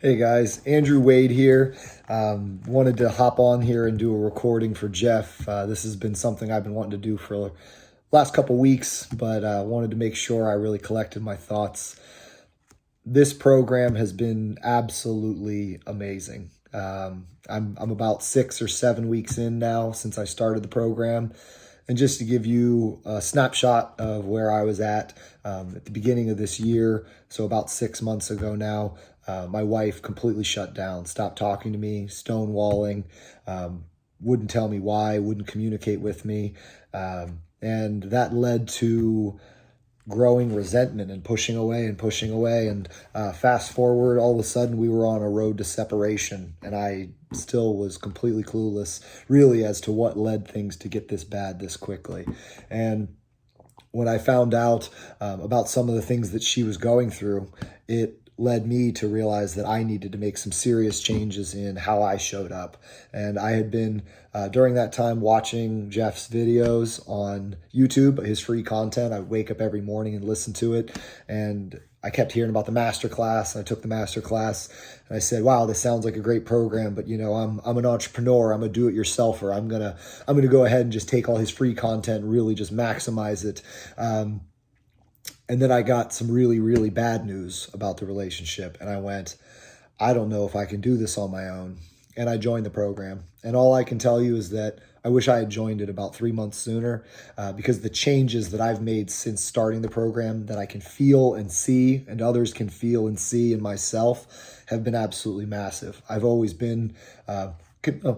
Hey guys, Andrew Wade here. Wanted to hop on here and do a recording for Jeff. This has been something I've been wanting to do for the last couple weeks, but wanted to make sure I really collected my thoughts. This program has been absolutely amazing. I'm about 6 or 7 weeks in now since I started the program. And just to give you a snapshot of where I was at the beginning of this year, so about 6 months ago now, my wife completely shut down, stopped talking to me, stonewalling, wouldn't tell me why, wouldn't communicate with me. And that led to growing resentment and pushing away and pushing away. And fast forward, all of a sudden we were on a road to separation. And I still was completely clueless, really, as to what led things to get this bad this quickly. And when I found out about some of the things that she was going through, it led me to realize that I needed to make some serious changes in how I showed up. And I had been, during that time, watching Jeff's videos on YouTube, his free content. I would wake up every morning and listen to it. And I kept hearing about the master class. I took the master class and I said, wow, this sounds like a great program, but I'm an entrepreneur. I'm a do-it-yourselfer. I'm going to go ahead and just take all his free content and really just maximize it. And then I got some really, really bad news about the relationship. And I went, I don't know if I can do this on my own. And I joined the program. And all I can tell you is that I wish I had joined it about 3 months sooner because the changes that I've made since starting the program that I can feel and see and others can feel and see in myself have been absolutely massive. I've always been a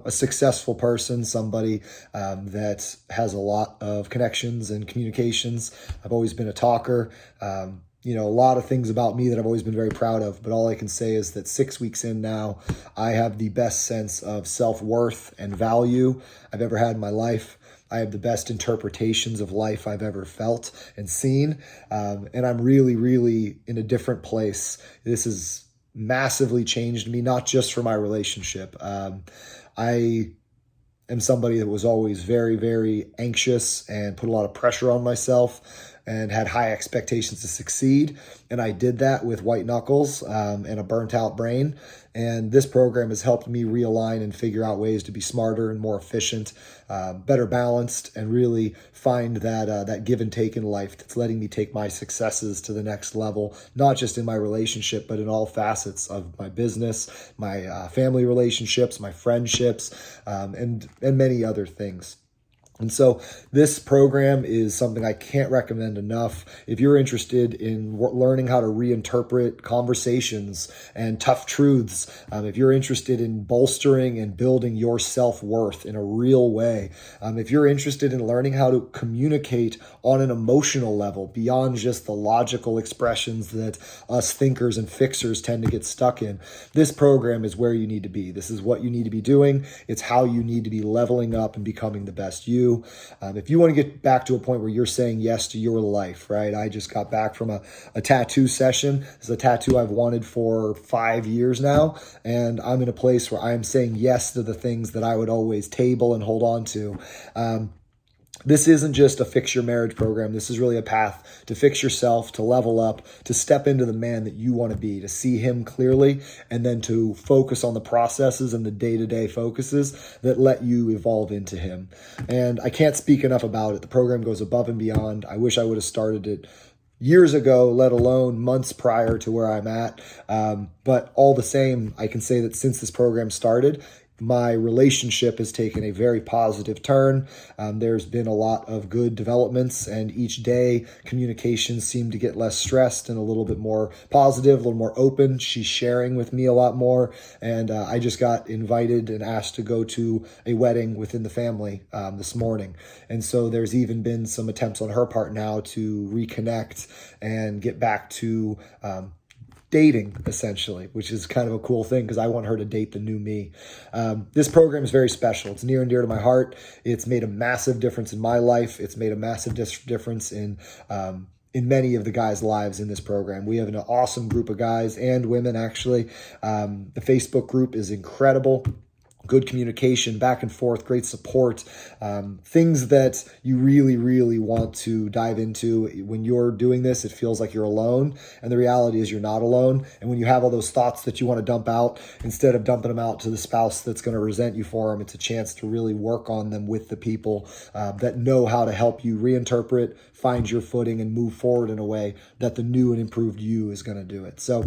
successful person, somebody that has a lot of connections and communications. I've always been a talker. A lot of things about me that I've always been very proud of, but all I can say is that 6 weeks in now, I have the best sense of self-worth and value I've ever had in my life. I have the best interpretations of life I've ever felt and seen. And I'm really, really in a different place. This has massively changed me, not just for my relationship. I am somebody that was always very, very anxious and put a lot of pressure on myself and had high expectations to succeed. And I did that with white knuckles and a burnt out brain. And this program has helped me realign and figure out ways to be smarter and more efficient, better balanced, and really find that give and take in life that's letting me take my successes to the next level, not just in my relationship, but in all facets of my business, my family relationships, my friendships, and many other things. And so this program is something I can't recommend enough. If you're interested in learning how to reinterpret conversations and tough truths, if you're interested in bolstering and building your self-worth in a real way, if you're interested in learning how to communicate on an emotional level beyond just the logical expressions that us thinkers and fixers tend to get stuck in, this program is where you need to be. This is what you need to be doing. It's how you need to be leveling up and becoming the best you. If you want to get back to a point where you're saying yes to your life, right? I just got back from a tattoo session. This is a tattoo I've wanted for 5 years now. And I'm in a place where I'm saying yes to the things that I would always table and hold on to. This isn't just a fix your marriage program. This is really a path to fix yourself, to level up, to step into the man that you want to be, to see him clearly, and then to focus on the processes and the day-to-day focuses that let you evolve into him. And I can't speak enough about it. The program goes above and beyond. I wish I would have started it years ago, let alone months prior to where I'm at. But all the same, I can say that since this program started, my relationship has taken a very positive turn. There's been a lot of good developments, and each day communications seem to get less stressed and a little bit more positive, a little more open. She's sharing with me a lot more, and I just got invited and asked to go to a wedding within the family this morning. And so there's even been some attempts on her part now to reconnect and get back to dating, essentially, which is kind of a cool thing because I want her to date the new me. This program is very special. It's near and dear to my heart. It's made a massive difference in my life. It's made a massive difference in many of the guys' lives in this program. We have an awesome group of guys and women, actually. The Facebook group is incredible. good communication, back and forth, great support, things that you really, really want to dive into. When you're doing this, it feels like you're alone, and the reality is you're not alone. And when you have all those thoughts that you want to dump out, instead of dumping them out to the spouse that's going to resent you for them, it's a chance to really work on them with the people that know how to help you reinterpret, find your footing, and move forward in a way that the new and improved you is going to do it. So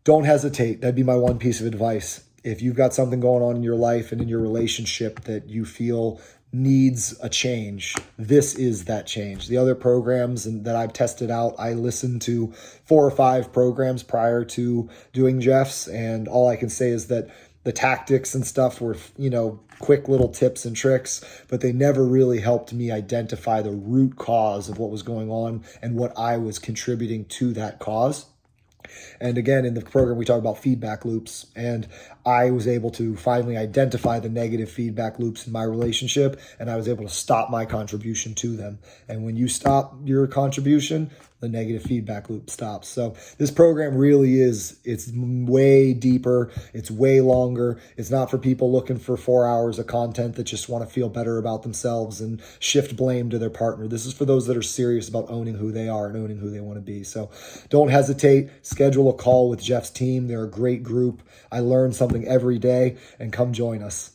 don't hesitate. That'd be my one piece of advice. If you've got something going on in your life and in your relationship that you feel needs a change, this is that change. The other programs that I've tested out, I listened to 4 or 5 programs prior to doing Jeff's, and all I can say is that the tactics and stuff were, quick little tips and tricks, but they never really helped me identify the root cause of what was going on and what I was contributing to that cause. And again, in the program, we talk about feedback loops, and I was able to finally identify the negative feedback loops in my relationship, and I was able to stop my contribution to them. And when you stop your contribution, the negative feedback loop stops. So this program really it's way deeper. It's way longer. It's not for people looking for 4 hours of content that just want to feel better about themselves and shift blame to their partner. This is for those that are serious about owning who they are and owning who they want to be. So don't hesitate. Schedule a call with Jeff's team. They're a great group. I learn something every day, and come join us.